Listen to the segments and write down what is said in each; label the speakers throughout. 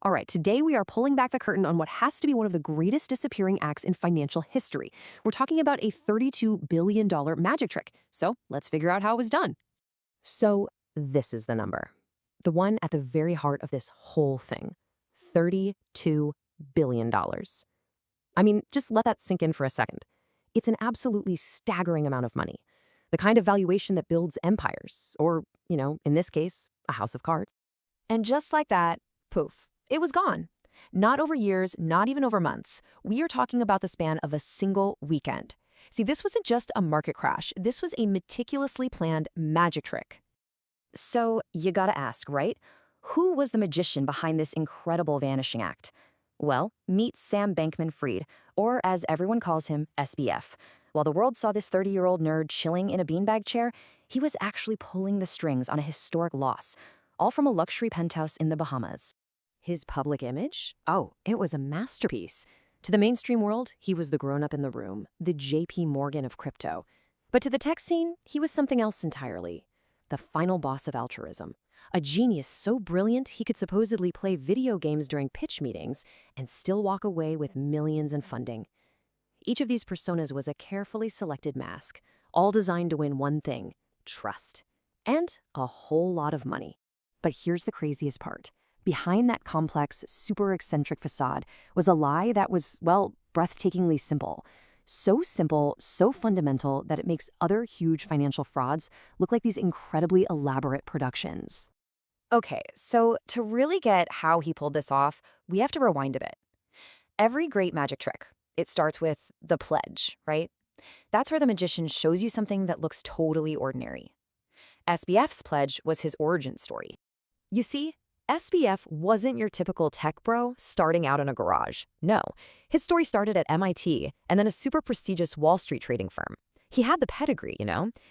Speaker 1: All right, today we are pulling back the curtain on what has to be one of the greatest disappearing acts in financial history. We're talking about a $32 billion magic trick. So let's figure out how it was done. So this is the number, the one at the very heart of this whole thing, $32 billion. I mean, just let that sink in for a second. It's an absolutely staggering amount of money. The kind of valuation that builds empires, or, in this case, a house of cards. And just like that, poof, it was gone. Not over years, not even over months. We are talking about the span of a single weekend. See, this wasn't just a market crash. This was a meticulously planned magic trick. So you gotta ask, right? Who was the magician behind this incredible vanishing act? Well, meet Sam Bankman-Fried, or as everyone calls him, SBF. While the world saw this 30-year-old nerd chilling in a beanbag chair, he was actually pulling the strings on a historic loss, all from a luxury penthouse in the Bahamas. His public image? Oh, it was a masterpiece. To the mainstream world, he was the grown-up in the room, the JP Morgan of crypto. But to the tech scene, he was something else entirely. The final boss of altruism. A genius so brilliant he could supposedly play video games during pitch meetings and still walk away with millions in funding. Each of these personas was a carefully selected mask, all designed to win one thing: trust. And a whole lot of money. But here's the craziest part. Behind that complex, super eccentric facade was a lie that was, well, breathtakingly simple. So simple, so fundamental that it makes other huge financial frauds look like these incredibly elaborate productions. Okay, so to really get how he pulled this off, we have to rewind a bit. Every great magic trick, it starts with the pledge, right? That's where the magician shows you something that looks totally ordinary. SBF's pledge was his origin story. You see, SBF wasn't your typical tech bro starting out in a garage. No, his story started at MIT and then a super prestigious Wall Street trading firm. He had the pedigree,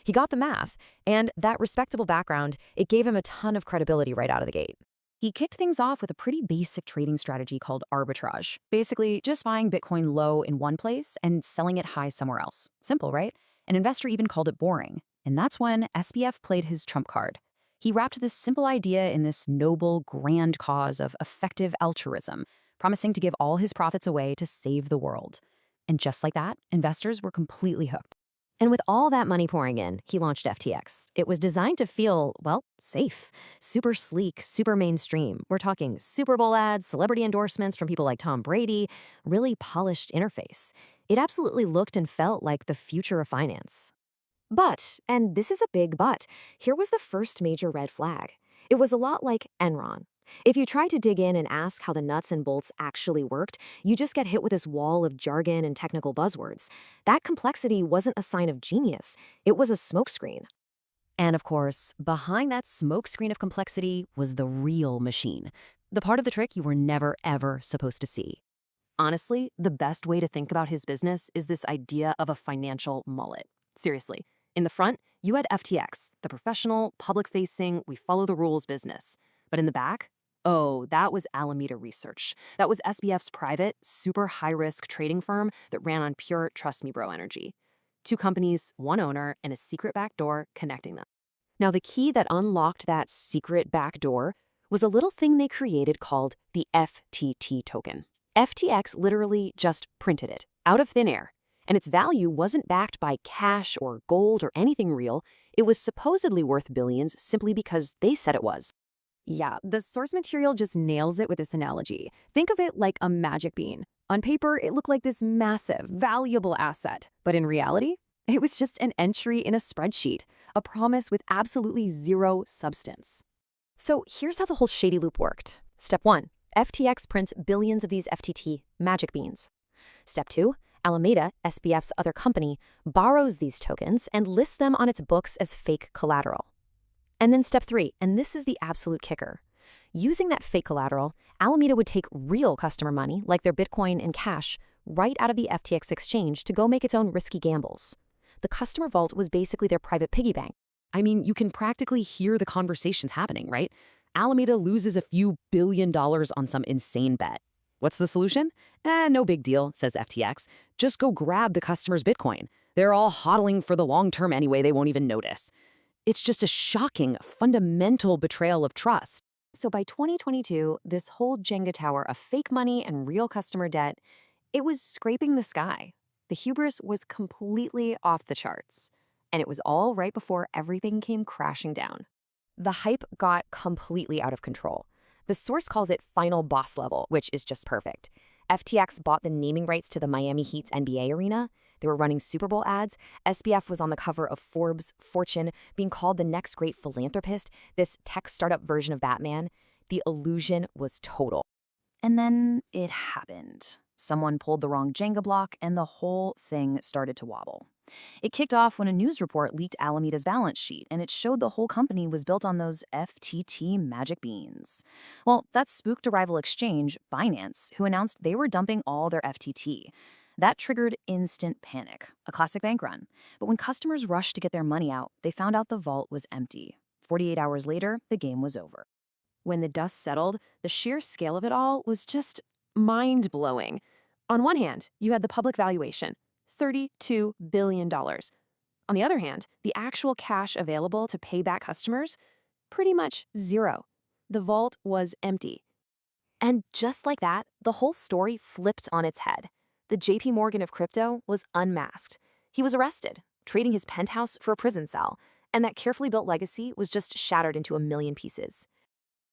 Speaker 1: he got the math, and that respectable background, it gave him a ton of credibility right out of the gate. He kicked things off with a pretty basic trading strategy called arbitrage. Basically, just buying Bitcoin low in one place and selling it high somewhere else. Simple, right? An investor even called it boring. And that's when SBF played his trump card. He wrapped this simple idea in this noble, grand cause of effective altruism, promising to give all his profits away to save the world. And just like that, investors were completely hooked. And with all that money pouring in, he launched FTX. It was designed to feel, well, safe, super sleek, super mainstream. We're talking Super Bowl ads, celebrity endorsements from people like Tom Brady, really polished interface. It absolutely looked and felt like the future of finance. But, and this is a big but, here was the first major red flag. It was a lot like Enron. If you try to dig in and ask how the nuts and bolts actually worked, you just get hit with this wall of jargon and technical buzzwords. That complexity wasn't a sign of genius, it was a smokescreen. And of course, behind that smokescreen of complexity was the real machine, the part of the trick you were never ever supposed to see. Honestly, the best way to think about his business is this idea of a financial mullet. Seriously. In the front, you had FTX, the professional, public-facing, we follow the rules business. But in the back, oh, that was Alameda Research. That was SBF's private, super high-risk trading firm that ran on pure trust me bro energy. 2 companies, 1 owner, and a secret back door connecting them. Now, the key that unlocked that secret back door was a little thing they created called the FTT token. FTX literally just printed it out of thin air. And its value wasn't backed by cash or gold or anything real. It was supposedly worth billions simply because they said it was. Yeah, the source material just nails it with this analogy. Think of it like a magic bean. On paper, it looked like this massive, valuable asset. But in reality, it was just an entry in a spreadsheet, a promise with absolutely zero substance. So here's how the whole shady loop worked. Step 1, FTX prints billions of these FTT magic beans. Step 2, Alameda, SBF's other company, borrows these tokens and lists them on its books as fake collateral. And then step 3, and this is the absolute kicker. Using that fake collateral, Alameda would take real customer money, like their Bitcoin and cash, right out of the FTX exchange to go make its own risky gambles. The customer vault was basically their private piggy bank. I mean, you can practically hear the conversations happening, right? Alameda loses a few $1 billion on some insane bet. What's the solution? No big deal, says FTX. Just go grab the customer's Bitcoin. They're all hodling for the long term anyway, they won't even notice. It's just a shocking, fundamental betrayal of trust. So by 2022, this whole Jenga tower of fake money and real customer debt, it was scraping the sky. The hubris was completely off the charts. And it was all right before everything came crashing down. The hype got completely out of control. The source calls it final boss level, which is just perfect. FTX bought the naming rights to the Miami Heat's NBA arena. They were running Super Bowl ads. SBF was on the cover of Forbes, Fortune, being called the next great philanthropist, this tech startup version of Batman. The illusion was total. And then it happened. Someone pulled the wrong Jenga block, and the whole thing started to wobble. It kicked off when a news report leaked Alameda's balance sheet, and it showed the whole company was built on those FTT magic beans. Well, that spooked a rival exchange, Binance, who announced they were dumping all their FTT. That triggered instant panic, a classic bank run. But when customers rushed to get their money out, they found out the vault was empty. 48 hours later, the game was over. When the dust settled, the sheer scale of it all was just mind-blowing. On one hand, you had the public valuation, $32 billion. On the other hand, the actual cash available to pay back customers, pretty much zero. The vault was empty. And just like that, the whole story flipped on its head. The JP Morgan of crypto was unmasked. He was arrested, trading his penthouse for a prison cell, and that carefully built legacy was just shattered into a million pieces.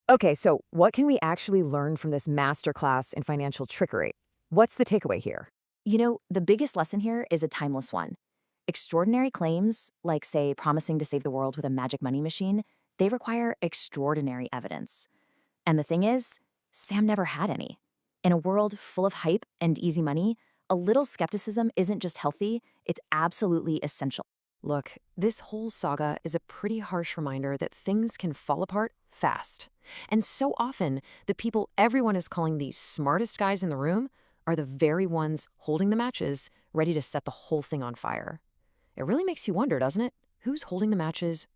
Speaker 1: Okay, so what can we actually learn from this masterclass in financial trickery? What's the takeaway here? The biggest lesson here is a timeless one. Extraordinary claims, like, say, promising to save the world with a magic money machine, they require extraordinary evidence. And the thing is, Sam never had any. In a world full of hype and easy money, a little skepticism isn't just healthy, it's absolutely essential. Look, this whole saga is a pretty harsh reminder that things can fall apart fast. And so often, the people everyone is calling the smartest guys in the room are the very ones holding the matches, ready to set the whole thing on fire. It really makes you wonder, doesn't it? Who's holding the matches